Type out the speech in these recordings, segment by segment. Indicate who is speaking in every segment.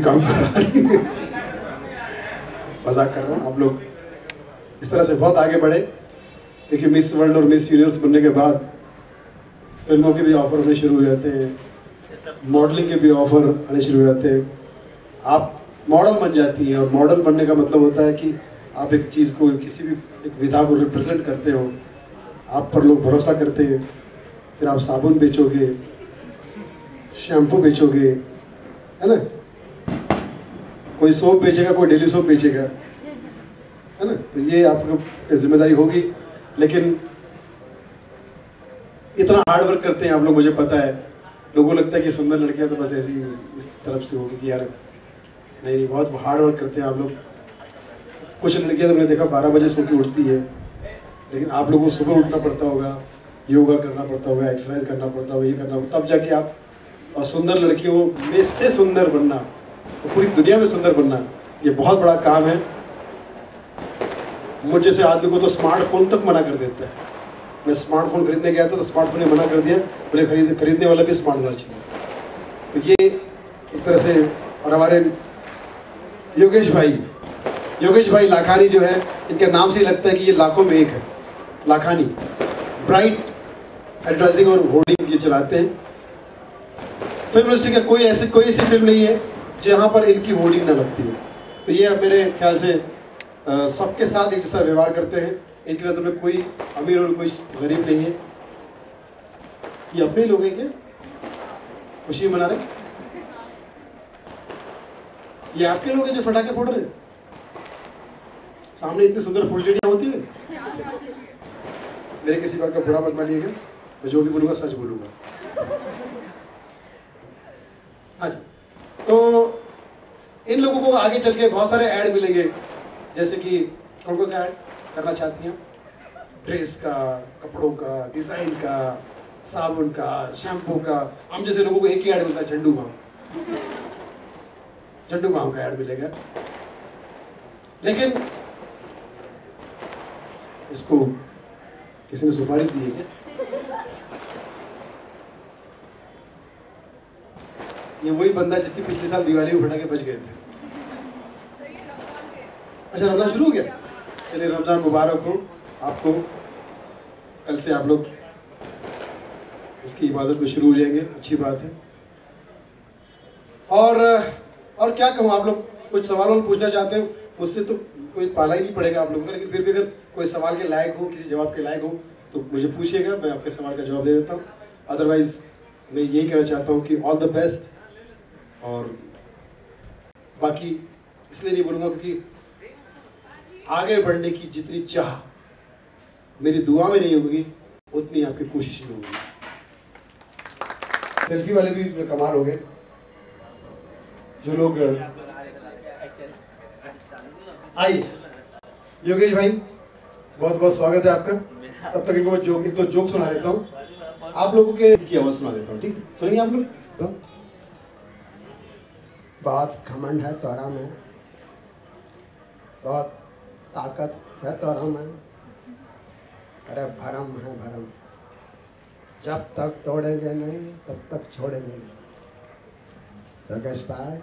Speaker 1: काम कर रहा है। मजाक कर रहा हूँ। आप लोग इस तरह से बहुत आगे बढ़े, क्योंकि मिस वर्ल्ड और मिस यूनिवर्स बनने के बाद फिल्मों के भी ऑफर होने शुरू हो जाते हैं, मॉडलिंग के भी ऑफर आने शुरू हो जाते हैं। आप मॉडल बन जाती हैं, और मॉडल बनने का मतलब होता है कि आप एक चीज़ को, किसी भी एक विधा को रिप्रेजेंट करते हो, आप पर लोग भरोसा करते हैं। फिर आप साबुन बेचोगे, शैम्पू बेचोगे, है ना, कोई सोप बेचेगा, कोई डेली सोप बेचेगा, है ना। तो ये आपकी जिम्मेदारी होगी। लेकिन इतना हार्ड वर्क करते हैं आप लोग, मुझे पता है। लोगों को लगता है कि सुंदर लड़कियां तो बस ऐसी इस तरफ से होगी कि यार, नहीं, बहुत हार्ड वर्क करते हैं आप लोग। कुछ लड़कियां तो मैंने देखा 12 बजे सो के उठती है, लेकिन आप लोगों को सुबह उठना पड़ता होगा, योगा करना पड़ता होगा, एक्सरसाइज करना पड़ता होगा, ये करना होगा, तब जाके आप, और सुंदर लड़कियों में से सुंदर बनना, तो पूरी दुनिया में सुंदर बनना, ये बहुत बड़ा काम है। मुझ जैसे आदमी को तो स्मार्टफोन तक मना कर देता है। मैं स्मार्टफोन खरीदने गया था तो स्मार्टफोन ने मना कर दिया, बोले खरीदने वाला भी स्मार्ट होना चाहिए। तो ये एक तरह से। और हमारे योगेश भाई लाखानी जो है, इनके नाम से ही लगता है कि ये लाखों में एक है। लाखानी ब्राइट एडवर्टाइजिंग और होर्डिंग ये चलाते हैं। फिल्म इंडस्ट्री का कोई ऐसी फिल्म नहीं है जहाँ पर इनकी होर्डिंग ना लगती हो। तो ये मेरे ख्याल से सबके साथ एक जैसा व्यवहार करते हैं। इनकी नज़र में कोई अमीर और कोई गरीब नहीं है। ये अपने लोग हैं क्या? खुशी मना रहे? ये आपके लोग हैं जो फटाके फोड़ रहे हैं? सामने इतनी सुंदर फुलझड़ियाँ होती है। मेरे किसी बात का बुरा मत मानिएगा, मैं जो भी बोलूँगा सच बोलूँगा। हाँ जी। तो इन लोगों को आगे चल के बहुत सारे ऐड मिलेंगे, जैसे कि कौन से ऐड करना चाहती हैं? ड्रेस का, कपड़ों का, डिज़ाइन का, साबुन का, शैम्पू का। हम जैसे लोगों को एक ही ऐड मिलता है, झंडू बाम का ऐड मिलेगा। लेकिन इसको किसी ने सुपारी दी है क्या? ये वही बंदा जिसकी पिछले साल दिवाली में फटाके बच गए थे। अच्छा, रमजान शुरू हो गया? चलिए, रमजान मुबारक हो आपको। कल से आप लोग इसकी इबादत में शुरू हो जाएंगे, अच्छी बात है। और क्या कहूँ, आप लोग कुछ सवाल पूछना चाहते हो मुझसे तो कोई पाला ही नहीं पड़ेगा आप लोगों का, लेकिन फिर भी अगर कोई सवाल के लायक हो, किसी जवाब के लायक हो, तो मुझे पूछिएगा, मैं आपके सवाल का जवाब दे देता हूँ। अदरवाइज मैं यही कहना चाहता हूँ कि ऑल द बेस्ट। और बाकी इसलिए नहीं बोलूँगा क्योंकि आगे बढ़ने की जितनी चाह मेरी दुआ में नहीं होगी, उतनी आपकी कोशिश में होगी। सेल्फी वाले भी कमाल हो गए, जो लोग आइए। योगेश भाई, बहुत बहुत स्वागत है आपका। तब तक इनको एक तो जोक सुना देता हूँ, आप लोगों की आवाज़ सुना देता हूँ, ठीक है? सुनिए आप लोग। तो बहुत घमंड है तोरा में, बहुत ताकत है तोरा में, अरे भरम है भरम, जब तक तोड़ेंगे नहीं तब तक छोड़ेंगे नहीं। योगेश भाई,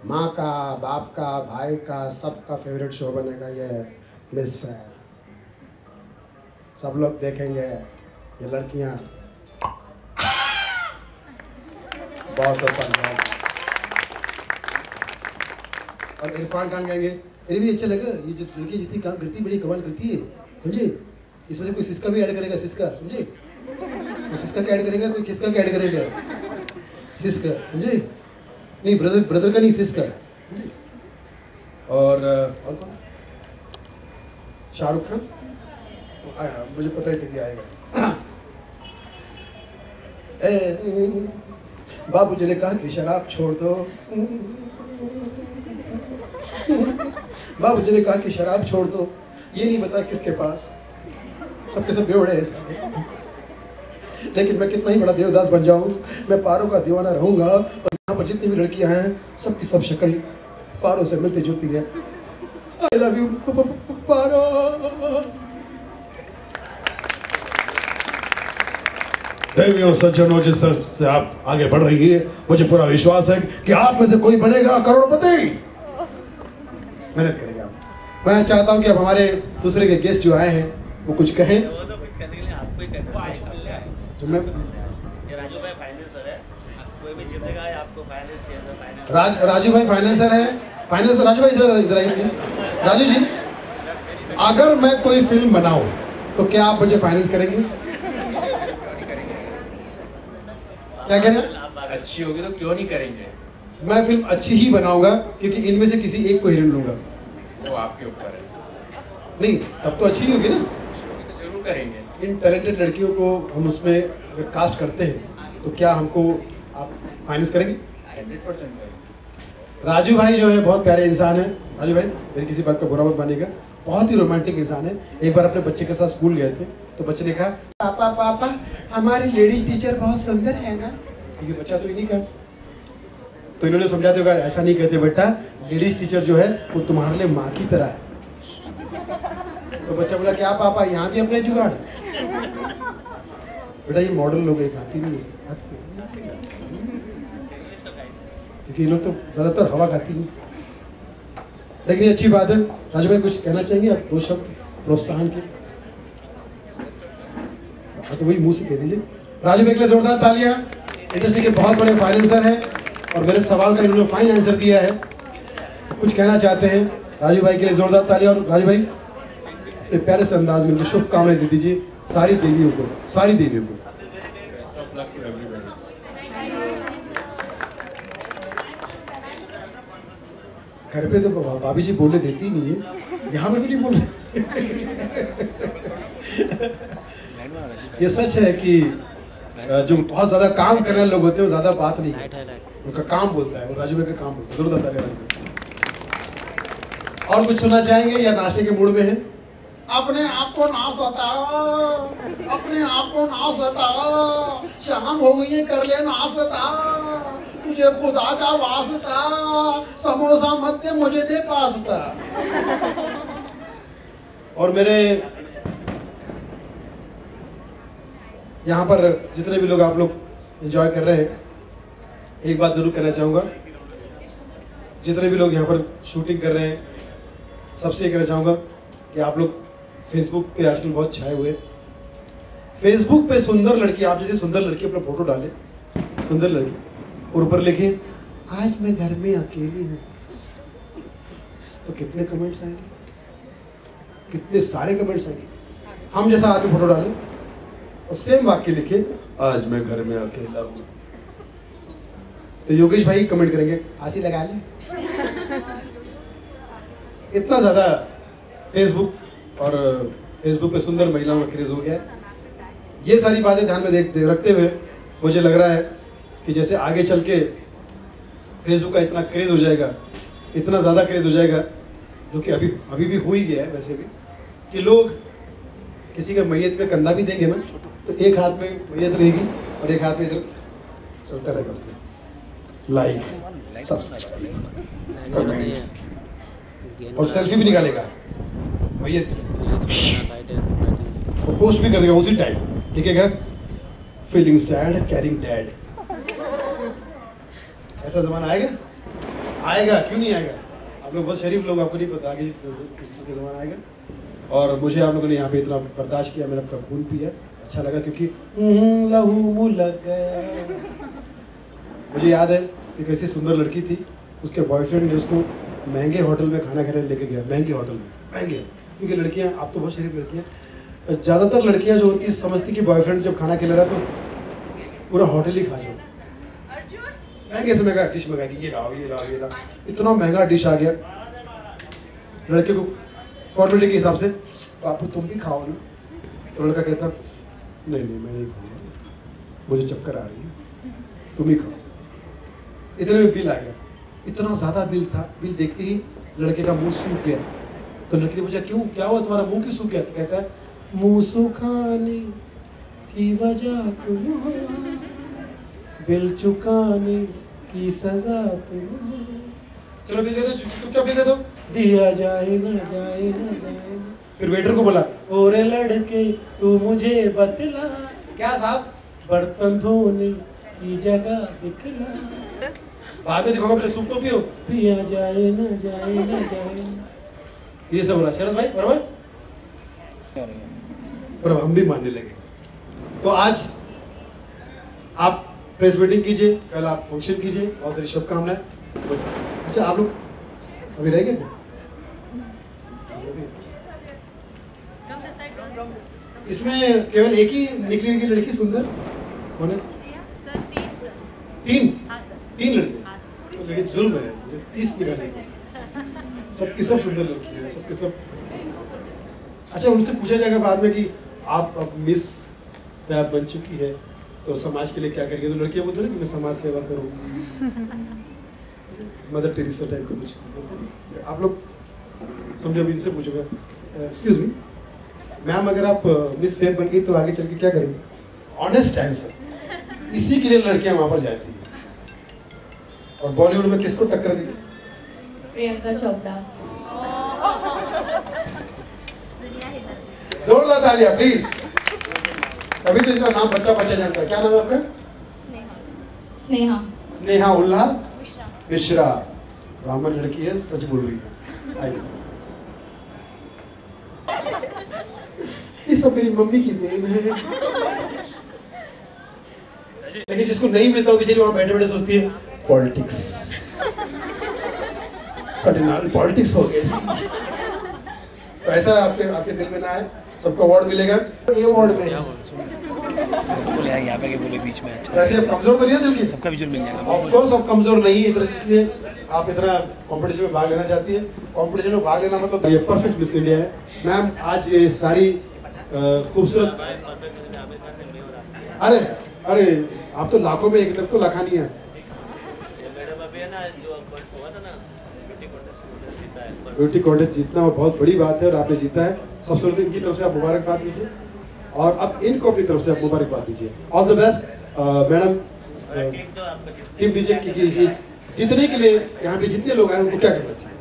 Speaker 1: माँ का, बाप का, भाई का, सबका फेवरेट शो बनेगा ये मिस फेयर। सब लोग देखेंगे ये लड़कियाँ बहुत ऊपर। और इरफान खान कहेंगे मेरे भी अच्छा लगा, ये जो लड़की जितनी काम करती बड़ी कमाल करती है, समझे? इस वजह कोई सिस्का भी ऐड करेगा, सिस्का, समझे? कोई सिस्का का ऐड करेगा, कोई किसका का ऐड करेगा, सिस्का, समझे? नहीं, ब्रदर का नहीं, सिस्का, समझे? और कौन? शाहरुख खान आया, मुझे पता ही था कि आएगा। बाबूजी ने कहा कि शराब छोड़ दो, बाबूजी ने कहा कि शराब छोड़ दो, ये नहीं पता किसके पास, सबके सब बेवड़े हैं सारे। लेकिन मैं कितना ही बड़ा देवदास बन जाऊं, मैं पारो का दीवाना रहूंगा। और यहाँ पर जितनी भी लड़कियां हैं, सबकी सब शक्ल पारो से मिलती जुलती है। आई लव यू पारो। देवियों सज्जनों, जिस तरह से आप आगे बढ़ रही है, मुझे पूरा विश्वास है कि आप में से कोई बनेगा करोड़पति। मेहनत करेंगे आप। मैं चाहता हूं कि अब हमारे दूसरे के गेस्ट जो आए हैं वो कुछ कहें।
Speaker 2: वो तो कुछ करने के लिए आपको ही करना है।
Speaker 1: तो मैं
Speaker 2: ये राजू भाई फाइनेंसर है, कोई भी जीतेगा आपको फाइनेंस चाहिए तो फाइनेंस।
Speaker 1: राजू भाई फाइनेंसर है। फाइनेंसर राजू भाई इधर आइए प्लीज। राजू जी, अगर मैं कोई फिल्म बनाऊं तो क्या आप मुझे फाइनेंस करेंगे? क्या कह रहे हैं?
Speaker 3: अच्छी होगी तो क्यों नहीं करेंगे?
Speaker 1: मैं फिल्म अच्छी ही बनाऊंगा क्योंकि इनमें से किसी एक को हीरोइन लूंगा।
Speaker 3: वो आपके ऊपर है।
Speaker 1: नहीं, तब तो अच्छी ही होगी ना।
Speaker 3: तो जरूर करेंगे।
Speaker 1: इन टैलेंटेड लड़कियों को हम उसमें अगर कास्ट करते हैं तो क्या हमको आप फाइनेंस करेंगे?
Speaker 3: 100% करेंगे।
Speaker 1: राजू भाई जो है बहुत प्यारे इंसान है। राजू भाई, मेरी किसी बात का बुरा मत मानिएगा, बहुत ही रोमांटिक इंसान है। एक बार अपने बच्चे के साथ स्कूल गए थे तो बच्चे ने कहा, पापा पापा हमारी लेडीज टीचर बहुत सुंदर है ना, क्योंकि बच्चा तो इन्हीं का। तो इन्होंने समझाते होगा, ऐसा नहीं कहते बेटा, लेडीज टीचर जो है वो तुम्हारे लिए माँ की तरह है। तो बच्चा बोला, क्या पापा यहाँ भी अपने जुगाड़? बेटा ये मॉडल लोग एक आती नहीं, इसे आती नहीं, क्योंकि ये लोग तो ज्यादातर हवा खाती नहीं। लेकिन ये अच्छी बात है। राजू भाई कुछ कहना चाहेंगे आप? 2 शब्द प्रोत्साहन के। तो वही मुंह से कह दीजिए। राजू भाई के लिए जोरदार तालियां। इंडस्ट्री के बहुत बड़े फाइनेंसर हैं और मेरे सवाल का इन्होंने फाइन आंसर दिया है। कुछ कहना चाहते हैं राजू भाई के लिए जोरदार तालियां। और राजू भाई अपने प्यारे से अंदाज में उनकी शुभकामनाएं दे दीजिए सारी देवियों को, सारी देवियों को।
Speaker 3: Best of luck to everybody.
Speaker 1: घर पे तो भाभी जी बोलने देती नहीं है, यहाँ पर भी नहीं बोल रहे। ये सच है कि जो बहुत ज्यादा काम करने वाले लोग होते हैं वो ज्यादा बात नहीं करते, उनका काम बोलता है। और राजू भाई का काम बोलता है। जरूर बता दे। और कुछ सुनना चाहेंगे या नाचने के मूड में है? अपने आप को ना सता, अपने आप को ना सता, शाम हो गई है कर ले ना सता, तुझे खुदा का वास्ता, समोसा मत दे मुझे दे पास्ता। और मेरे यहाँ पर जितने भी लोग आप लोग एंजॉय कर रहे हैं, एक बात जरूर कहना चाहूँगा, जितने भी लोग यहाँ पर शूटिंग कर रहे हैं सबसे ये कहना चाहूँगा कि आप लोग फेसबुक पे आजकल बहुत छाए हुए। फेसबुक पे सुंदर लड़की, आप जैसे सुंदर लड़की अपना फोटो डाले, सुंदर लड़की, और ऊपर लिखे आज मैं घर में अकेली हूँ, तो कितने कमेंट्स आएंगे, कितने सारे कमेंट्स आएंगे। हम जैसा आदमी फोटो डाले और सेम वाक्य लिखे आज मैं घर में अकेला हूँ, तो योगेश भाई कमेंट करेंगे फांसी लगा ले। इतना ज़्यादा फेसबुक और फेसबुक पे सुंदर महिलाओं का क्रेज हो गया है। ये सारी बातें ध्यान में रखते हुए मुझे लग रहा है कि जैसे आगे चल के फेसबुक का इतना क्रेज हो जाएगा, इतना ज़्यादा क्रेज हो जाएगा, जो कि अभी भी हो ही गया है वैसे भी, कि लोग किसी का मैयत पे कंधा भी देंगे ना तो एक हाथ में मैयत रहेगी और एक हाथ में इधर चलता रहेगा उसको लाइक सब्सक्राइब कमेंट और सेल्फी भी निकालेगा मैयत और पोस्ट भी कर देगा उसी टाइम, लिखेगा फीलिंग सैड कैरिंग डैड। ऐसा जमाना आएगा? आएगा, क्यों नहीं आएगा? आप लोग बहुत शरीफ लोग, आपको नहीं पता आगे किस तरह का जमाना आएगा। और मुझे आप लोगों ने यहाँ पे इतना बर्दाश्त किया, मैंने आपका खून पिया, अच्छा लगा, क्योंकि लहू मुँह लग गया। मुझे याद है कि कैसी सुंदर लड़की थी, उसके बॉयफ्रेंड ने उसको महंगे होटल में खाना खाने लेके गया, महंगे होटल में, महंगे, क्योंकि लड़कियाँ, आप तो बहुत शरीफ लड़कियाँ, ज़्यादातर लड़कियाँ जो होती है समझती कि बॉयफ्रेंड जब खाना खिला रहा तो पूरा होटल ही खा जाओ, महंगे से महंगा डिश मंगाएगी, ये लाओ ये लाओ ये लाओ, इतना महंगा डिश आ गया। लड़के को फॉर्मेलिटी के हिसाब से बापू तुम भी खाओ ना, तो लड़का कहता नहीं नहीं मैं नहीं खाऊंगा, मुझे चक्कर आ रही है, तुम ही खाओ। इतने में बिल आ गया, इतना ज़्यादा बिल था, बिल देखते ही लड़के का मुंह सूख गया। तो लड़के ने पूछा क्यों, क्या हुआ तुम्हारा मुंह क्यों सूख गया? तो कहता है मुंह सुखाने की वजह तुम हो, बिल चुकाने की सजा तुम हो। चलो बिल दे दो, चुपचाप बिल दे दो, दिया जाए ना जाए ना जाए ना। फिर वेटर को बोला ओरे लड़के तू मुझे बतला, क्या साहब बर्तन धोने की जगह दिखला, बाद में दिखाओगे पहले सूप तो पियो, पिया जाए ना जाए ना जाए, ये सब हो रहा। शरद भाई बराबर, पर हम भी मानने लगे। तो आज आप प्रेस मीटिंग कीजिए, कल आप फंक्शन कीजिए, बहुत सारी शुभकामनाएं। अच्छा आप लोग अभी रह गए थे? इसमें केवल एक ही निकली हुई लड़की सुंदर होने? तीन लड़के, तो ये जुल्म है, 30 निकाले, सबकी सब सुंदर लड़की है, सबके सब। अच्छा उनसे पूछा जाएगा बाद में कि आप अब मिस फैब बन चुकी है तो समाज के लिए क्या करेंगे, तो लड़कियां बोलते हैं कि मैं समाज सेवा करूंगी, मदर टेरेसा टाइप का कुछ बोलते हैं। आप लोग समझो, अभी इनसे पूछूंगा, एक्सक्यूज मी मैम, अगर आप मिस फैब बन गई तो आगे चल के क्या करेंगे? ऑनेस्ट आंसर, इसी के लिए लड़कियां वहां पर जाती है। और बॉलीवुड में किसको टक्कर दी?
Speaker 4: प्रियंका चोपड़ा।
Speaker 1: जोरदार तालियां प्लीज। अभी तो इनका नाम बच्चा जानता है, क्या नाम है आपका?
Speaker 4: स्नेहा।
Speaker 1: स्नेहा उल्लाल मिश्रा, ब्राह्मण लड़की है, सच बोल रही है। आइए, ये सब मेरी मम्मी की देन है। लेकिन जिसको नहीं मिलता, बेचारी वहां बैठे बैठे सोचती है पॉलिटिक्स, साडे नाल पॉलिटिक्स हो गई। तो ऐसा आपके दिल में ना आए, सबको अवार्ड मिलेगा। ये अवार्ड में
Speaker 2: यहाँ पे बोले बीच में, अच्छा
Speaker 1: वैसे आप कमजोर तो नहीं है दिल की?
Speaker 2: सबका विजुअल मिल जाएगा।
Speaker 1: ऑफ कोर्स आप कमजोर नहीं है, इसलिए आप इतना कंपटीशन में भाग लेना चाहती है। कंपटीशन में भाग लेना मतलब ये परफेक्ट मिस इंडिया है। मैम आज ये सारी खूबसूरत, अरे आप तो लाखों में एक, तक तो लखानी है।
Speaker 2: मैडम अभी है ना, जो हुआ था ना जीता है,
Speaker 1: ब्यूटी कॉन्टेस्ट जीतना और बहुत बड़ी बात है, और आपने जीता है। सबसे पहले इनकी तरफ से आप मुबारकबाद दीजिए, और अब इनको अपनी तरफ से आप मुबारकबाद दीजिए। All the best madam. Team दीजिए कि जीतने के लिए यहाँ पे जितने लोग आए उनको क्या करना चाहिए?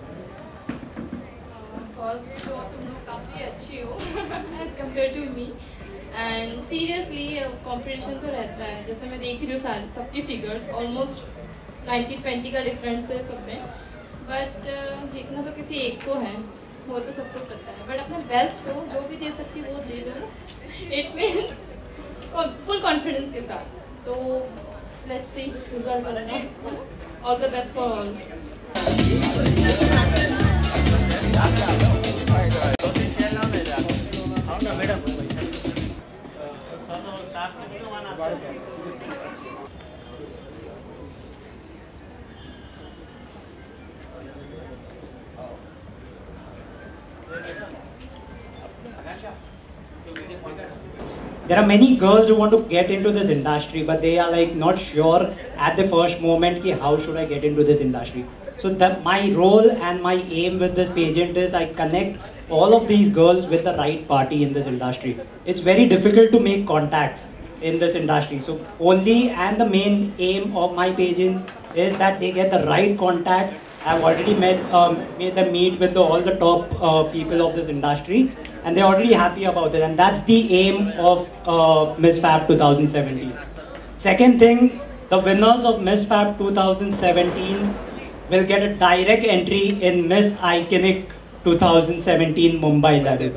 Speaker 4: फर्स्ट तो तुम लोग काफ़ी अच्छी हो as compare to me, and seriously competition तो रहता है। जैसे मैं देख रही हूँ सबकी फिगर्स ऑलमोस्ट 90-20 का डिफरेंस है सब में, बट जीतना तो किसी एक को है, वो तो सबको पता है। बट अपना बेस्ट हो, जो भी दे सकती वो दे दो, इट मीन्स फुल कॉन्फिडेंस के साथ। तो लेट्स सी रिजल्ट करना। All the best for all.
Speaker 5: There are many girls who want to get into this industry, but they are like not sure at the first moment ki how should I get into this industry. So that my role and my aim with this pageant is I connect all of these girls with the right party in this industry. It's very difficult to make contacts in this industry. So only and the main aim of my pageant is that they get the right contacts. I've already made them meet with all the top people of this industry, and they're already happy about it. And that's the aim of Miss Fab 2017. Second thing, the winners of Miss Fab 2017 will get a direct entry in Miss Iconic 2017 Mumbai level.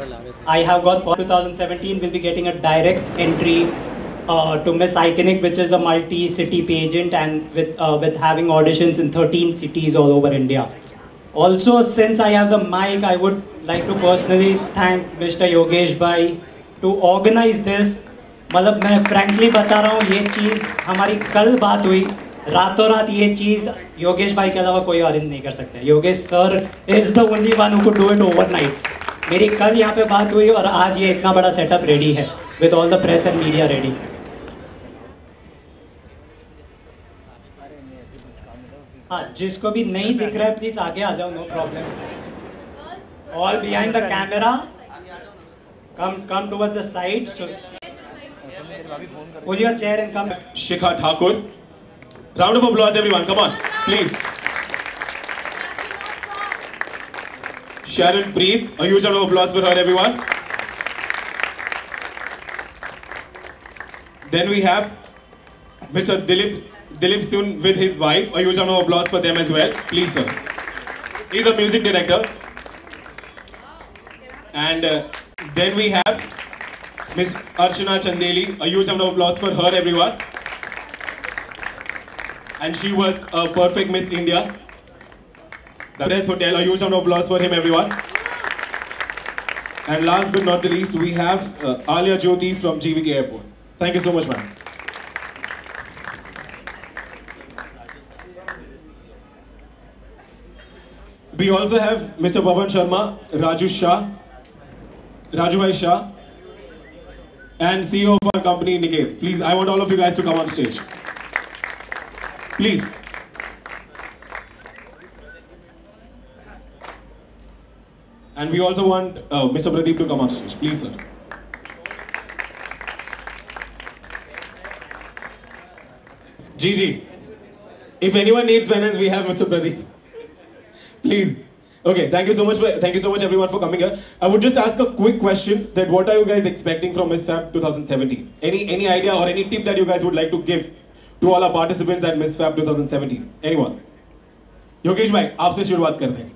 Speaker 5: I have got 2017 will be getting a direct entry to Miss Iconic, which is a multi-city pageant, and with having auditions in 13 cities all over India. Also, since I have the mic, I would like to personally thank Mr. Yogesh Bhai to organize this. मतलब मैं frankly बता रहा हूँ, ये चीज़ हमारी कल बात हुई, रातों रात ये चीज़ योगेश भाई के अलावा कोई अरेंज नहीं कर सकता है। Yogesh sir is the only one who could do it overnight. मेरी कल यहाँ पे बात हुई और आज ये इतना बड़ा सेटअप रेडी है with all the press and media ready. हाँ, जिसको भी नहीं दिख रहा है प्लीज आगे आ जाओ, no problem. All behind the camera, come towards the side. So pull your chair and come.
Speaker 6: Shikha Thakur. Round of applause everyone, come on, please. Sharon Preet, a huge round of applause for her everyone. Then we have Mr. Dilip Sun with his wife. A huge round of applause for them as well. Please, sir. He's a music director. And then we have Miss Archana Chandeli. A huge round of applause for her, everyone. And she was a perfect Miss India. The Press Hotel. A huge round of applause for him, everyone. And last but not the least, we have Alia Jyoti from GVK Airport. Thank you so much, ma'am. We also have Mr. Pavan Sharma, Rajubhai Shah, and CEO of our company, Niket. Please, I want all of you guys to come on stage. Please. And we also want Mr. Pradeep to come on stage. Please, sir. Gigi, if anyone needs finance, we have Mr. Pradeep. Please. Okay, thank you so much everyone for coming here. I would just ask a quick question that what are you guys expecting from Miss Fab 2017? Any idea or any tip that you guys would like to give to all our participants at Miss Fab 2017? Anyone? Yogesh भाई, आपसे शुरुआत करते हैं.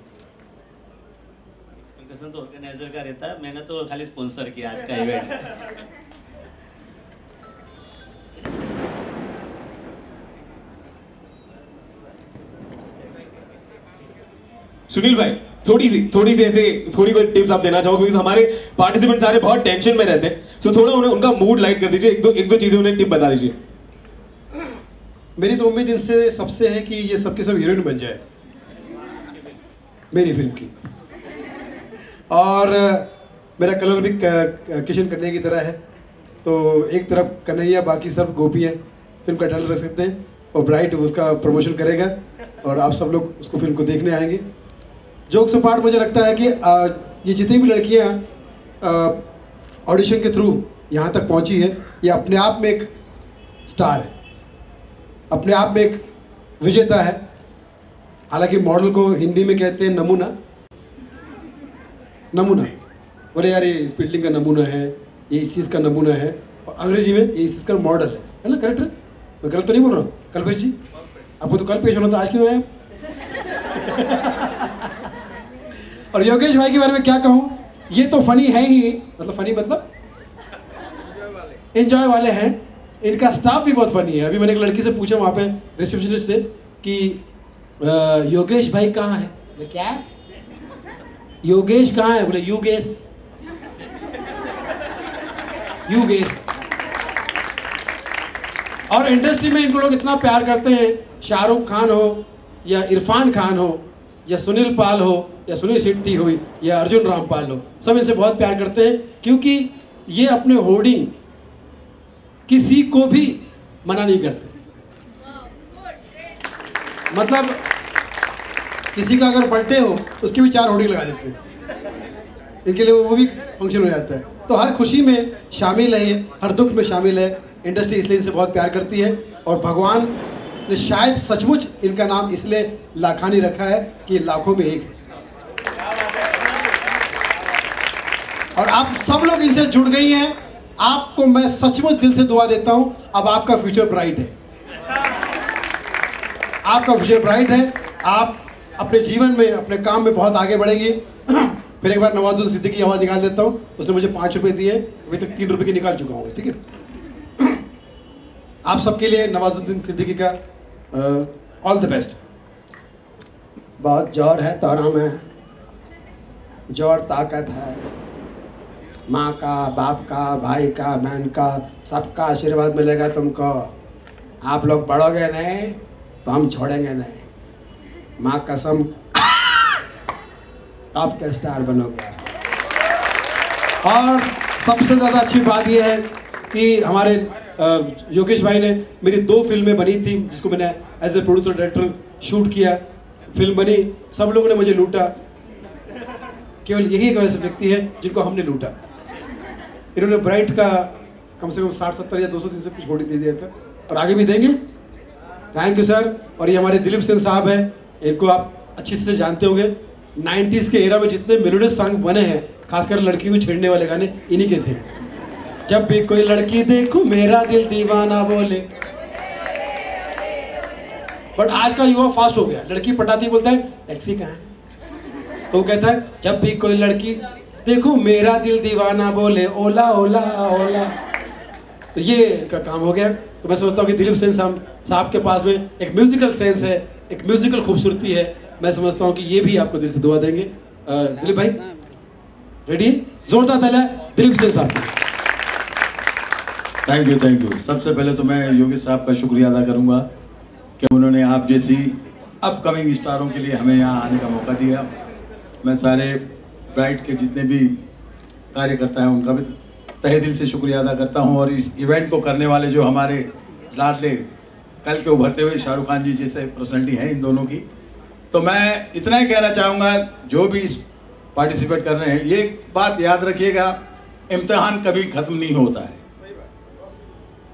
Speaker 2: Expectation तो organiser का रहता है, मैंने तो खाली स्पॉन्सर किया आज का इवेंट.
Speaker 6: सुनील भाई, थोड़ी सी ऐसे थोड़ी कोई टिप्स आप देना चाहोगे, क्योंकि हमारे पार्टिसिपेंट सारे बहुत टेंशन में रहते हैं, सो थोड़ा उन्हें उनका मूड लाइट कर दीजिए, एक दो चीजें उन्हें टिप बता दीजिए.
Speaker 1: मेरी तो उम्मीद इनसे सबसे है कि ये सबके सब हीरोइन बन जाए मेरी फिल्म की. और मेरा कलर भी किशन कन्हैया की तरह है, तो एक तरफ कन्हैया बाकी सब गोपी हैं. फिल्म का टाइटल रख सकते हैं और ब्राइट उसका प्रमोशन करेगा और आप सब लोग उसको फिल्म को देखने आएंगे. जोक्स अपार्ट, मुझे लगता है कि ये जितनी भी लड़कियां ऑडिशन के थ्रू यहाँ तक पहुँची है, ये अपने आप में एक स्टार है, अपने आप में एक विजेता है. हालांकि मॉडल को हिंदी में कहते हैं नमूना. बोले यार ये इस बिल्डिंग का नमूना है, ये इस चीज़ का नमूना है, और अंग्रेजी में ये इस चीज़ का मॉडल है ना. करेक्ट है? मैं गलत तो नहीं बोल रहा हूँ? कल्पेश जी, आपको तो कल पेश होना था, आज क्यों आए? और योगेश भाई के बारे में क्या कहूँ, ये तो फनी है ही, मतलब फनी मतलब एंजॉय वाले हैं. इनका स्टाफ भी बहुत फनी है. अभी मैंने एक लड़की से पूछा वहाँ पे रिसेप्शनिस्ट से कि योगेश भाई कहाँ है. बोले क्या योगेश कहाँ है? बोले युगेश. और इंडस्ट्री में इनको लोग इतना प्यार करते हैं, शाहरुख खान हो या इरफान खान हो या सुनील पाल हो या सुनील शेट्टी हो या अर्जुन रामपाल हो, सब इनसे बहुत प्यार करते हैं, क्योंकि ये अपने होर्डिंग किसी को भी मना नहीं करते. मतलब किसी का अगर बर्थडे हो उसकी भी 4 होर्डिंग लगा देते हैं. इनके लिए वो भी फंक्शन हो जाता है. तो हर खुशी में शामिल है, हर दुख में शामिल है. इंडस्ट्री इसलिए इनसे बहुत प्यार करती है, और भगवान ने शायद सचमुच इनका नाम इसलिए लाखानी रखा है कि लाखों में एक है. और आप सब लोग इनसे जुड़ गई हैं. आपको मैं सचमुच दिल से दुआ देता हूं, अब आपका फ्यूचर ब्राइट है. आपका फ्यूचर ब्राइट है. आप अपने जीवन में, अपने काम में बहुत आगे बढ़ेंगी. फिर एक बार नवाजुद्दीन सिद्दीकी की आवाज़ निकाल देता हूँ. उसने मुझे 5 रुपये दिए, अभी तक 3 रुपये की निकाल चुका हूँ. ठीक है, आप सबके लिए नवाजुद्दीन सिद्दीकी का ऑल द बेस्ट. बहुत जोर है तोरा में, जोर ताकत है. माँ का, बाप का, भाई का, बहन का, सबका आशीर्वाद मिलेगा तुमको. आप लोग बढ़ोगे नहीं तो हम छोड़ेंगे नहीं. माँ कसम, टॉप के स्टार बनोगे. और सबसे ज़्यादा अच्छी बात यह है कि हमारे योगेश भाई ने मेरी 2 फिल्में बनी थी, जिसको मैंने as a producer director shoot किया. फिल्म बनी, सब लोगों ने मुझे लूटा. केवल यही एक ऐसे व्यक्ति है जिनको हमने लूटा. इन्होंने ब्राइट का कम से कम 60-70 या 200-300 कुछ होर्डिंग दे दिया था, और आगे भी देंगे. Thank you sir. और ये हमारे दिलीप सिंह साहब हैं, इनको आप अच्छी से जानते होंगे. 90s के एरा में जितने मेलोडियस सॉन्ग बने हैं, खासकर लड़की को छेड़ने वाले गाने इन्हीं के थे. जब भी कोई लड़की देखो मेरा दिल दीवाना बोले, बट आज का युवा फास्ट हो गया, लड़की पटाती बोलता है टैक्सी कहाँ है, तो वो कहता है जब भी कोई लड़की देखो मेरा दिल दीवाना बोले ओला ओला ओला, तो ये इनका काम हो गया। तो मैं समझता हूँ कि दिलीप सेन साहब के पास में एक म्यूजिकल सेंस है, एक म्यूजिकल खूबसूरती है। मैं समझता हूँ कि ये भी आपको दिल से दुआ देंगे। दिलीप भाई रेडी, जोरदार तालियां दिलीप सेन साहब।
Speaker 7: Thank you. सबसे पहले तो मैं योगेश साहब का शुक्रिया अदा करूंगा कि उन्होंने आप जैसी अपकमिंग स्टारों के लिए हमें यहाँ आने का मौका दिया। मैं सारे ब्राइट के जितने भी कार्यकर्ता हैं उनका भी तहे दिल से शुक्रिया अदा करता हूँ, और इस इवेंट को करने वाले जो हमारे लाडले कल के उभरते हुए शाहरुख खान जी जैसे पर्सनैलिटी हैं इन दोनों की, तो मैं इतना ही कहना चाहूँगा जो भी इस पार्टिसिपेट कर रहे हैं, ये बात याद रखिएगा, इम्तिहान कभी ख़त्म नहीं होता है।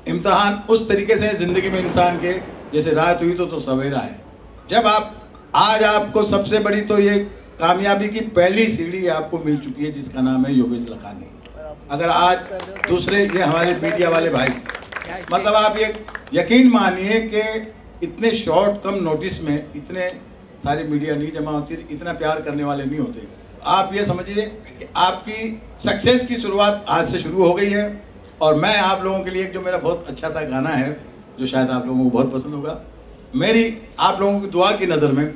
Speaker 7: इम्तिहान उस तरीके से ज़िंदगी में इंसान के जैसे रात हुई तो सवेरा है। जब आप आज आपको सबसे बड़ी तो ये कामयाबी की पहली सीढ़ी आपको मिल चुकी है जिसका नाम है योगेश लखानी। अगर आज दूसरे ये हमारे मीडिया वाले भाई, मतलब आप ये यकीन मानिए कि इतने शॉर्ट कम नोटिस में इतने सारी मीडिया नहीं जमा होती, इतना प्यार करने वाले नहीं होते। आप ये समझिए कि आपकी सक्सेस की शुरुआत आज से शुरू हो गई है। और मैं आप लोगों के लिए एक जो मेरा बहुत अच्छा सा गाना है जो शायद आप लोगों को बहुत पसंद होगा, मेरी आप लोगों की दुआ की नज़र में,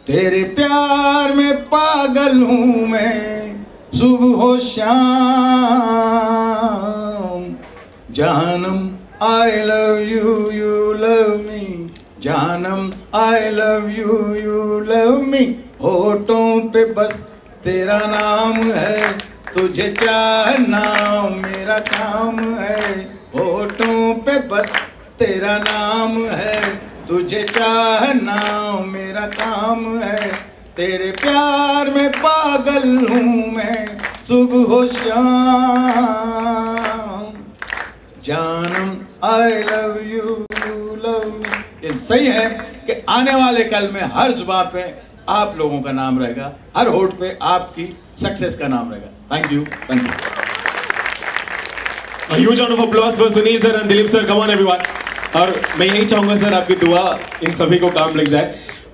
Speaker 7: तेरे प्यार में पागल हूँ मैं सुबह हो शाम, जानम I love you you love me, जानम I love you you love me, होठों पे बस तेरा नाम है, तुझे चाहना मेरा काम है, होठों पे बस तेरा नाम है, तुझे चाहना मेरा काम है, तेरे प्यार में पागल हूँ मैं सुबह हो शाम, जानम I love you you love मी। ये सही है कि आने वाले कल में हर जुबान पे आप लोगों का नाम रहेगा, हर होठ पे आपकी सक्सेस का नाम रहेगा। Thank you.
Speaker 6: A huge round of applause for Sunil sir and Dilip sir. Come on everyone. और मैं यही चाहूँगा सर आपकी दुआ इन सभी को काम लग जाए।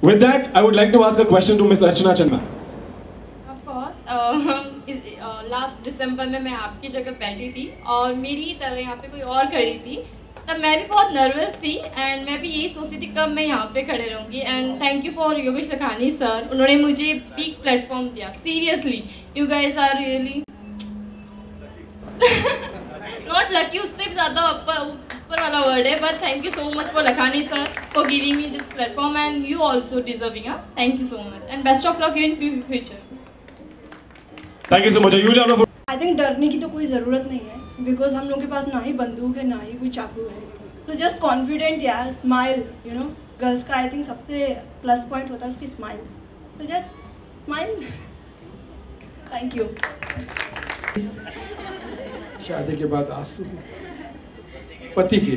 Speaker 6: With that, I would like to ask a question to Miss Archana Chandna.
Speaker 4: Of course, last दिसंबर में मैं आपकी जगह बैठी थी और मेरी तरह यहाँ पे कोई और खड़ी थी, तब मैं भी बहुत नर्वस थी एंड मैं भी यही सोचती थी कब मैं यहाँ पे खड़े रहूँगी। And thank you for Yogesh Lakhani sir, उन्होंने मुझे बिग प्लेटफॉर्म दिया। Seriously you guys are really not lucky, उससे भी ज़्यादा ऊपर वाला वर्ड है, but thank you so much for Lakhani sir for giving me this platform and you also deserving. Thank you so much and best of luck in future.
Speaker 6: Thank you so much. A huge round of applause.
Speaker 8: I think डरने की तो कोई ज़रूरत नहीं है, because हम लोग के पास ना ही बंदूक है ना ही कोई चाकू है। तो जस्ट कॉन्फिडेंट यार, स्माइल, यू नो गर्ल्स का आई थिंक सबसे प्लस पॉइंट होता है उसकी स्माइल। तो जस्ट स्माइल। Thank you.
Speaker 1: शादी के बाद आंसू पति के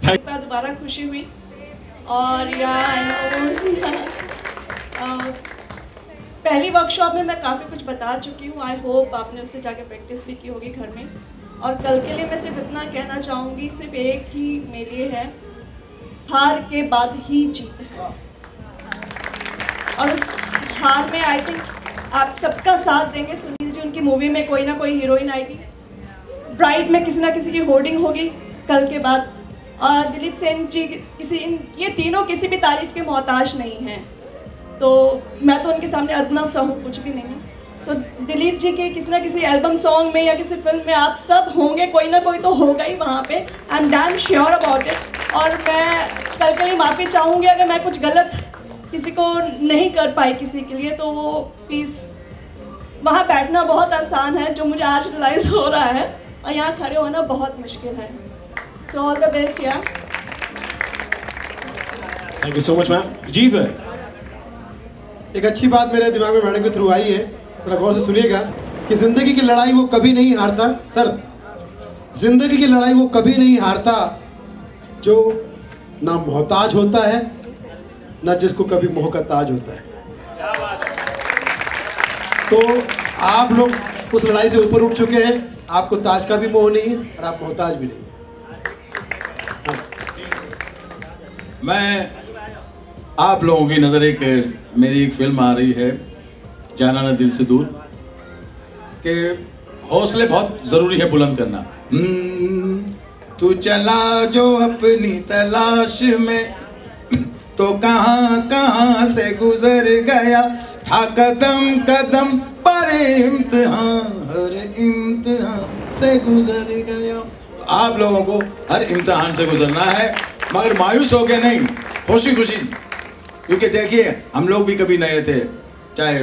Speaker 8: दोबारा खुशी हुई और पहली वर्कशॉप में मैं काफ़ी कुछ बता चुकी हूँ। आई होप आपने उससे जाके प्रैक्टिस भी की होगी घर में। और कल के लिए मैं सिर्फ इतना कहना चाहूँगी, सिर्फ एक ही मेरे लिए है, हार के बाद ही जीत है। और उस हार में आई थिंक आप सबका साथ देंगे। सुनील जी, उनकी मूवी में कोई ना कोई हीरोइन आएगी, ब्राइट में किसी ना किसी की होर्डिंग होगी कल के बाद, और दिलीप सेन जी ये तीनों किसी भी तारीफ के मोहताज नहीं हैं। तो मैं तो उनके सामने अदना सा हूँ, कुछ भी नहीं हूँ। तो दिलीप जी के किसी ना किसी एल्बम सॉन्ग में या किसी फिल्म में आप सब होंगे, कोई ना कोई तो होगा ही वहाँ पे। I am damn sure about it. और मैं कल के लिए माफ़ी चाहूँगी अगर मैं कुछ गलत किसी को नहीं कर पाई किसी के लिए, तो वो प्लीज़, वहाँ बैठना बहुत आसान है जो मुझे आज रियलाइज़ हो रहा है, और यहाँ खड़े होना बहुत मुश्किल है। सो ऑल द बेस्ट यार।
Speaker 6: Thank you so much, ma'am. जी सर।
Speaker 1: एक अच्छी बात मेरे दिमाग में मैडम के थ्रू आई है, थोड़ा गौर से सुनिएगा कि जिंदगी की लड़ाई वो कभी नहीं हारता। सर, जिंदगी की लड़ाई वो कभी नहीं हारता जो ना मोहताज होता है ना जिसको कभी मोह का ताज होता है। तो आप लोग उस लड़ाई से ऊपर उठ चुके हैं, आपको ताज का भी मोह नहीं है और आप मोहताज भी नहीं है।
Speaker 7: मैं आप लोगों की नज़र मेरी एक फिल्म आ रही है जाना ना दिल से दूर के हौसले बहुत ज़रूरी है बुलंद करना। तू चला जो अपनी तलाश में तो कहाँ कहाँ से गुजर गया था कदम कदम पर इम्तिहान हर इम्तिहान से गुजर गया। आप लोगों को हर इम्तिहान से गुजरना है मगर मायूस हो के नहीं, खुशी खुशी, क्योंकि देखिए हम लोग भी कभी नए थे, चाहे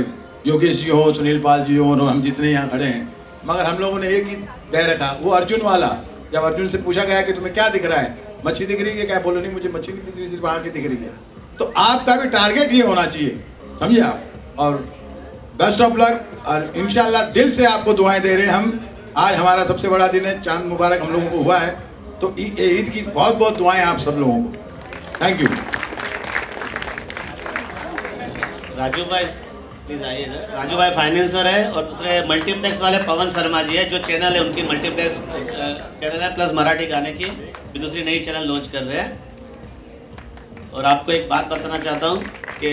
Speaker 7: योगेश जी हो, सुनील पाल जी हो, और हम जितने यहाँ खड़े हैं, मगर हम लोगों ने एक ही तय रखा, वो अर्जुन वाला। जब अर्जुन से पूछा गया कि तुम्हें क्या दिख रहा है, मच्छी दिख रही है क्या, बोलो नहीं मुझे मच्छी नहीं दिख रही, सिर्फ आँखें दिख रही है। तो आपका भी टारगेट ये होना चाहिए, समझे आप। और बेस्ट ऑफ लक, और इंशाल्लाह दिल से आपको दुआएं दे रहे हैं हम। आज हमारा सबसे बड़ा दिन है, चांद मुबारक हम लोगों को हुआ है, तो ईद की बहुत बहुत दुआएं आप सब लोगों को। Thank you.
Speaker 2: राजू भाई प्लीज आइए इधर। राजू भाई फाइनेंसर है और दूसरे मल्टीप्लेक्स वाले पवन शर्मा जी है, जो चैनल है उनकी मल्टीप्लेक्स चैनल है, प्लस मराठी गाने की भी दूसरी नई चैनल लॉन्च कर रहे हैं। और आपको एक बात बताना चाहता हूँ कि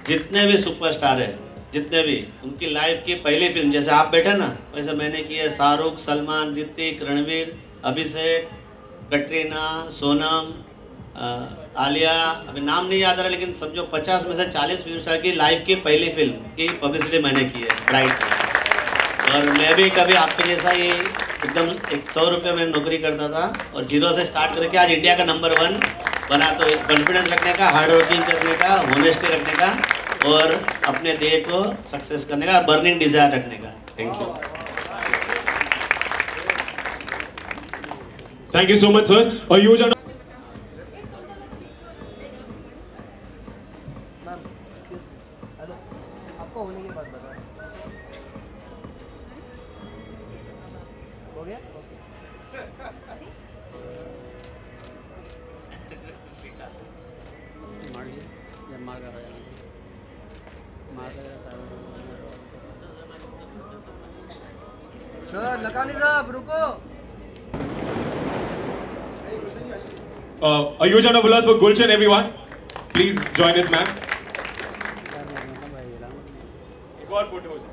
Speaker 2: जितने भी सुपरस्टार है, जितने भी, उनकी लाइफ की पहली फिल्म, जैसे आप बैठे ना वैसे मैंने की है शाहरुख, सलमान, ऋतिक, रणवीर, अभिषेक, कटरीना, सोनम, आलिया, अभी नाम नहीं याद आ रहा, लेकिन समझो 50 में से 40 फिल्म स्टार की लाइफ की पहली फिल्म की पब्लिसिटी मैंने की है, ब्राइट। और मैं भी कभी आपके जैसा ही एकदम 100 रुपये में नौकरी करता था और जीरो से स्टार्ट करके आज इंडिया का नंबर 1 बना। तो कॉन्फिडेंस रखने का, हार्ड वर्किंग करने का, होनेस्टी रखने का और अपने ध्येय को सक्सेस करने का, बर्निंग डिजायर रखने का। Thank you.
Speaker 6: Thank you so much, sir. A huge round.
Speaker 9: Sir Lakhani साहब रुको।
Speaker 6: A huge round of applause for Gulshan, everyone. Please join us, ma'am. एक और फोटो हो जाए।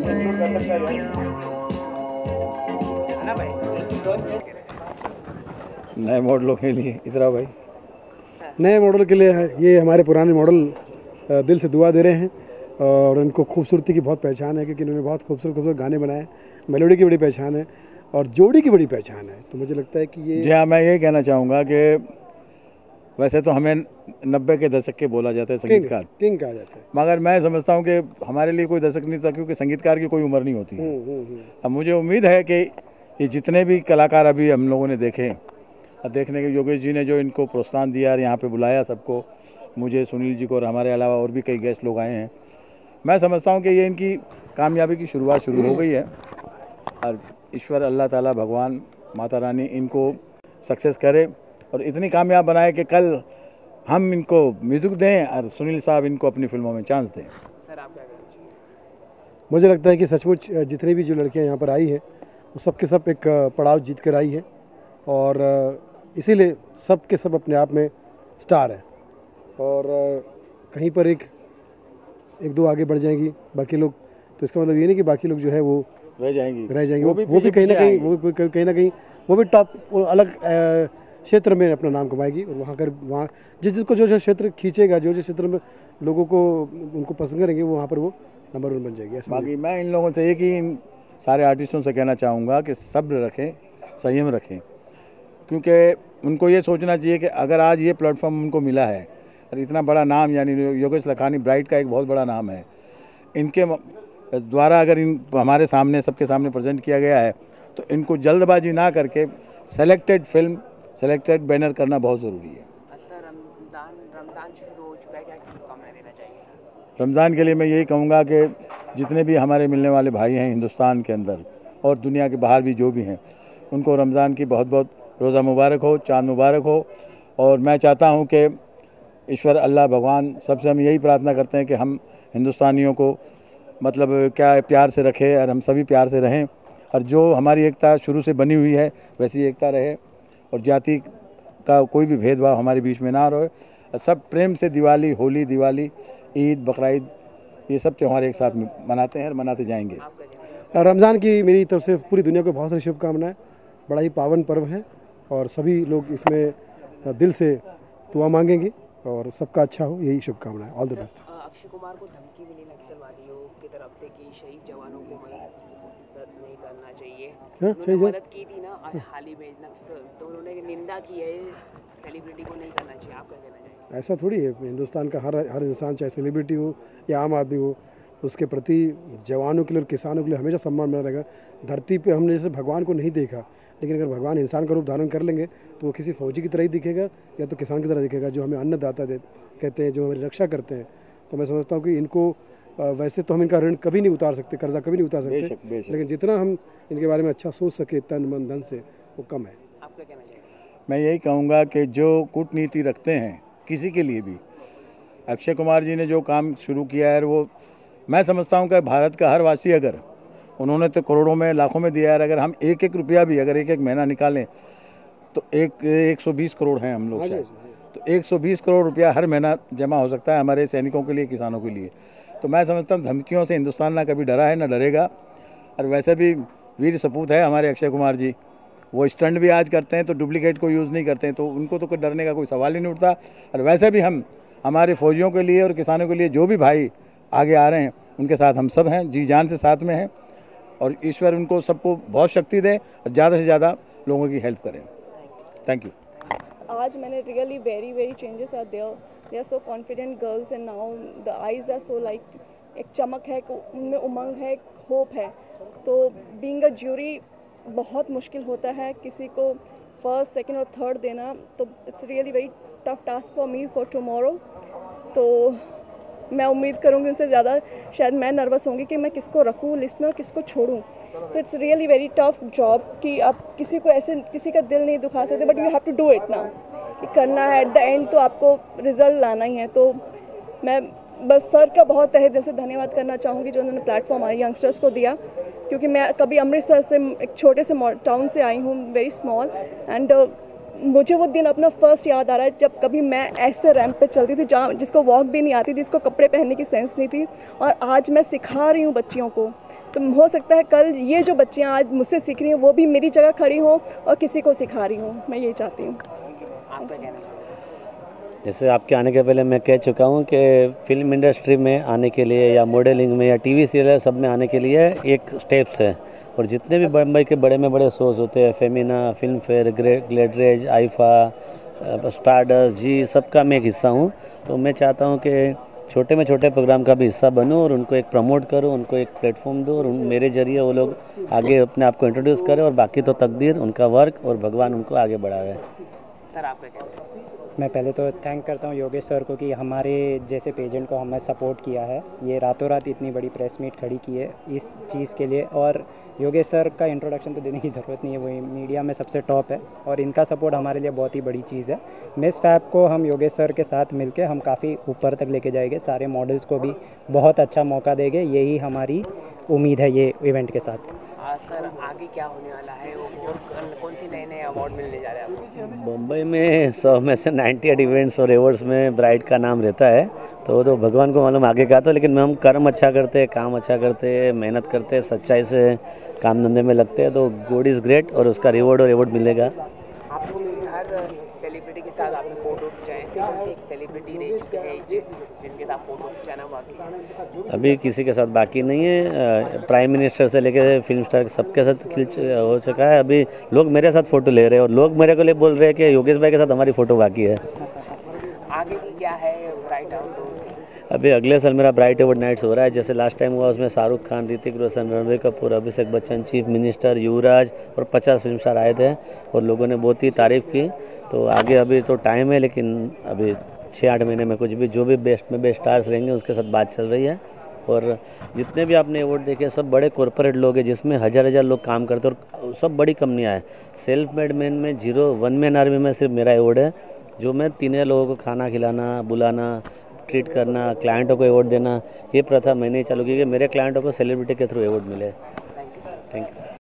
Speaker 10: इंक्लूड कर सकता है ना भाई?
Speaker 7: नए मॉडलों के लिए इधर भाई,
Speaker 1: नए मॉडल के लिए ये हमारे पुराने मॉडल दिल से दुआ दे रहे हैं और उनको खूबसूरती की बहुत पहचान है क्योंकि इन्होंने बहुत खूबसूरत खूबसूरत गाने बनाए, मेलोडी की बड़ी पहचान है और जोड़ी की बड़ी पहचान है। तो मुझे लगता है कि ये
Speaker 7: जी हाँ, मैं यही कहना चाहूँगा कि वैसे तो हमें 90 के दशक के बोला जाता है संगीतकार,
Speaker 1: किंग कहा जाता है,
Speaker 7: मगर मैं समझता हूँ कि हमारे लिए कोई दशक नहीं था क्योंकि संगीतकार की कोई उम्र नहीं होती है। अब मुझे उम्मीद है कि ये जितने भी कलाकार अभी हम लोगों ने देखे, देखने के योगेश जी ने जो इनको प्रोत्साहन दिया और यहाँ पे बुलाया सबको, मुझे, सुनील जी को, और हमारे अलावा और भी कई गेस्ट लोग आए हैं, मैं समझता हूँ कि ये इनकी कामयाबी की शुरुआत शुरू हो गई है और ईश्वर अल्लाह ताला, भगवान, माता रानी इनको सक्सेस करे और इतनी कामयाब बनाए कि कल हम इनको म्यूज़िक दें और सुनील साहब इनको अपनी फिल्मों में चांस दें।
Speaker 1: मुझे लगता है कि सचमुच जितनी भी जो लड़कियां यहाँ पर आई है वो सब के सब एक पड़ाव जीत कर आई है और इसीलिए सब के सब अपने आप में स्टार है और कहीं पर एक दो आगे बढ़ जाएंगी बाकी लोग, तो इसका मतलब ये नहीं कि बाकी लोग जो है वो
Speaker 7: रह जाएंगी,
Speaker 1: वो भी कहीं ना कहीं वो भी टॉप अलग क्षेत्र में अपना नाम कमाएगी और वहाँ जिसको जो क्षेत्र खींचेगा, जो क्षेत्र में लोगों को उनको पसंद करेंगे वो वहाँ पर वो नंबर 1 बन जाएगी।
Speaker 7: बाकी मैं इन लोगों से एक ही इन सारे आर्टिस्टों से कहना चाहूँगा कि सब्र रखें, संयम रखें, क्योंकि उनको ये सोचना चाहिए कि अगर आज ये प्लेटफॉर्म उनको मिला है और इतना बड़ा नाम, यानी योगेश लखानी ब्राइट का एक बहुत बड़ा नाम है, इनके द्वारा अगर इन हमारे सामने सबके सामने प्रेजेंट किया गया है तो इनको जल्दबाजी ना करके सेलेक्टेड फिल्म, सेलेक्टेड बैनर करना बहुत ज़रूरी है। रमज़ान के लिए मैं यही कहूँगा कि जितने भी हमारे मिलने वाले भाई हैं हिंदुस्तान के अंदर और दुनिया के बाहर भी जो भी हैं, उनको रमज़ान की बहुत बहुत रोज़ा मुबारक हो, चाँद मुबारक हो। और मैं चाहता हूँ कि ईश्वर अल्लाह भगवान सबसे हम यही प्रार्थना करते हैं कि हम हिंदुस्तानियों को मतलब क्या प्यार से रखे और हम सभी प्यार से रहें और जो हमारी एकता शुरू से बनी हुई है वैसी एकता रहे और जाति का कोई भी भेदभाव हमारे बीच में ना रहे, सब प्रेम से दिवाली, होली, दिवाली, ईद, बकरीद, ये सब त्यौहार एक साथ मनाते हैं और मनाते जाएंगे।
Speaker 1: रमज़ान की मेरी तरफ से पूरी दुनिया को बहुत सारी शुभकामनाएं। बड़ा ही पावन पर्व है और सभी लोग इसमें दिल से दुआ मांगेंगे और सबका अच्छा हो, यही शुभकामनाएं। All the best.
Speaker 11: Akshay Kumar को धमकी मिली नक्सलवादियों की तरफ से कि शहीद जवानों को मदद नहीं करना चाहिए। उन्होंने मदद की थी ना हाल ही में नक्सल, तो उन्होंने निंदा की है सेलिब्रिटी को नहीं करना चाहिए। आप क्या कहना चाहिए?
Speaker 1: ऐसा थोड़ी है, हिंदुस्तान का हर इंसान चाहे सेलिब्रिटी हो या आम आदमी हो, उसके प्रति जवानों के लिए और किसानों के लिए हमेशा सम्मान बना रहेगा। धरती पे हमने जैसे भगवान को नहीं देखा, लेकिन अगर भगवान इंसान का रूप धारण कर लेंगे तो वो किसी फौजी की तरह ही दिखेगा या तो किसान की तरह दिखेगा, जो हमें अन्नदाता कहते हैं, जो हमारी रक्षा करते हैं। तो मैं समझता हूँ कि इनको वैसे तो हम इनका ऋण कभी नहीं उतार सकते, कर्जा कभी नहीं उतार सकते, लेकिन जितना हम इनके बारे में अच्छा सोच सके तन मन धन से, वो कम है।
Speaker 11: आप क्या कहना चाहिए?
Speaker 7: मैं यही कहूँगा कि जो कूटनीति रखते हैं किसी के लिए भी, अक्षय कुमार जी ने जो काम शुरू किया है वो मैं समझता हूँ कि भारत का हर वासी, अगर उन्होंने तो करोड़ों में लाखों में दिया है, अगर हम एक एक रुपया भी अगर एक एक महीना निकालें तो 120 करोड़ हैं हम लोग शायद, तो 120 करोड़ रुपया हर महीना जमा हो सकता है हमारे सैनिकों के लिए, किसानों के लिए। तो मैं समझता हूँ धमकियों से हिंदुस्तान ना कभी डरा है ना डरेगा। और वैसे भी वीर सपूत है हमारे अक्षय कुमार जी, वो स्टंट भी आज करते हैं तो डुप्लीकेट को यूज़ नहीं करते हैं, तो उनको तो कोई डरने का कोई सवाल ही नहीं उठता। और वैसे भी हम हमारे फौजियों के लिए और किसानों के लिए जो भी भाई आगे आ रहे हैं उनके साथ हम सब हैं, जी जान से साथ में हैं और ईश्वर उनको सबको बहुत शक्ति दे और ज़्यादा से ज़्यादा लोगों की हेल्प करें। Thank you.
Speaker 8: आज मैंने really very changes are there, they are so confident girls and now the eyes are so like, एक चमक है, उनमें उमंग है, एक होप है। तो बीइंग अ ज्यूरी बहुत मुश्किल होता है, किसी को फर्स्ट, सेकंड और थर्ड देना, तो it's really very tough task for me for tomorrow. तो मैं उम्मीद करूँगी उनसे ज़्यादा शायद मैं नर्वस होंगी कि मैं किसको रखूँ लिस्ट में और किसको छोड़ूँ। तो it's really very tough job कि आप किसी को ऐसे किसी का दिल नहीं दुखा सकते, but you have to do it now, कि करना है, एट द एंड तो आपको रिजल्ट लाना ही है। तो मैं बस सर का बहुत तहे दिल से धन्यवाद करना चाहूँगी जो उन्होंने प्लेटफॉर्म हमारे यंगस्टर्स को दिया, क्योंकि मैं कभी अमृतसर से एक छोटे से टाउन से आई हूँ, वेरी स्मॉल, एंड मुझे वो दिन अपना फर्स्ट याद आ रहा है जब कभी मैं ऐसे रैंप पे चलती थी जहाँ जिसको वॉक भी नहीं आती थी, जिसको कपड़े पहनने की सेंस नहीं थी, और आज मैं सिखा रही हूँ बच्चियों को। तो हो सकता है कल ये जो बच्चियाँ आज मुझसे सीख रही हैं वो भी मेरी जगह खड़ी हों और किसी को सिखा रही हूँ, मैं ये चाहती हूँ।
Speaker 11: आपका कहना है?
Speaker 10: जैसे आपके आने के पहले मैं कह चुका हूँ कि फिल्म इंडस्ट्री में आने के लिए या मॉडलिंग में या टीवी सीरियल सब में आने के लिए एक स्टेप्स है, और जितने भी मुंबई के बड़े में बड़े शोज़ होते हैं, Femina, Filmfare, Gladrags, IIFA, Stardust, Zee, सबका मैं एक हिस्सा हूँ। तो मैं चाहता हूँ कि छोटे में छोटे प्रोग्राम का भी हिस्सा बनूं और उनको एक प्रमोट करूं, उनको एक प्लेटफॉर्म दूं और मेरे जरिए वो लोग आगे अपने आप को इंट्रोड्यूस करें, और बाकी तो तकदीर, उनका वर्क और भगवान उनको आगे बढ़ावे।
Speaker 11: सर आपका कहना है?
Speaker 5: मैं पहले तो थैंक करता हूँ योगेश सर को कि हमारे जैसे पेजेंट को हमें सपोर्ट किया है, ये रातों रात इतनी बड़ी प्रेस मीट खड़ी की है इस चीज़ के लिए। और योगेश सर का इंट्रोडक्शन तो देने की ज़रूरत नहीं है, वो मीडिया में सबसे टॉप है और इनका सपोर्ट हमारे लिए बहुत ही बड़ी चीज़ है। मिस फैब को हम योगेश सर के साथ मिलके हम काफ़ी ऊपर तक लेके जाएंगे, सारे मॉडल्स को भी बहुत अच्छा मौका देंगे, यही हमारी उम्मीद है ये इवेंट के साथ।
Speaker 11: सर आगे क्या होने वाला है और कौन सी नए अवार्ड मिलने जा रहे हैं आपको?
Speaker 10: मुंबई में 100 में से 98 इवेंट्स और अवार्ड्स में ब्राइड का नाम रहता है, तो वो तो भगवान को मालूम आगे का, तो लेकिन हम कर्म अच्छा करते, काम अच्छा करते, मेहनत करते, सच्चाई से काम धंधे में लगते हैं, तो गॉड इज़ ग्रेट और उसका रिवॉर्ड और अवार्ड मिलेगा।
Speaker 11: आपको हर सेलिब्रिटी के साथ आपने फोटो खिंचाए, एक सेलिब्रिटी रह चुके हैं जिनके साथ फोटो खिंचाना बाकी?
Speaker 10: अभी किसी के साथ बाकी नहीं है, प्राइम मिनिस्टर से लेकर फिल्म स्टार सबके साथ खिंच हो चुका है। अभी लोग मेरे साथ फ़ोटो ले रहे हैं और लोग मेरे को लिए बोल रहे हैं कि योगेश भाई के साथ हमारी फ़ोटो बाकी है।
Speaker 11: आगे की क्या है ब्राइट आउट?
Speaker 10: अभी अगले साल मेरा ब्राइट अवार्ड नाइट्स हो रहा है, जैसे लास्ट टाइम हुआ उसमें शाहरुख खान, ऋतिक रोशन, रणबीर कपूर, अभिषेक बच्चन, चीफ मिनिस्टर, युवराज और 50 फिल्म स्टार आए थे और लोगों ने बहुत ही तारीफ़ की। तो आगे अभी तो टाइम है, लेकिन अभी 6-8 महीने में कुछ भी जो भी बेस्ट में बेस्ट स्टार्स रहेंगे उसके साथ बात चल रही है। और जितने भी आपने अवार्ड देखे सब बड़े कॉरपोरेट लोग हैं जिसमें हज़ार लोग काम करते हैं और सब बड़ी कंपनियाँ हैं। सेल्फ मेड मैन में 1 मैन आर्मी में सिर्फ मेरा अवार्ड है, जो मैं 3 लोगों को खाना खिलाना, बुलाना, ट्रीट करना, क्लाइंटों को अवार्ड देना, ये प्रथा मैंने चालू की कि मेरे क्लाइंटों को सेलिब्रिटी के थ्रू अवार्ड मिले। Thank you sir.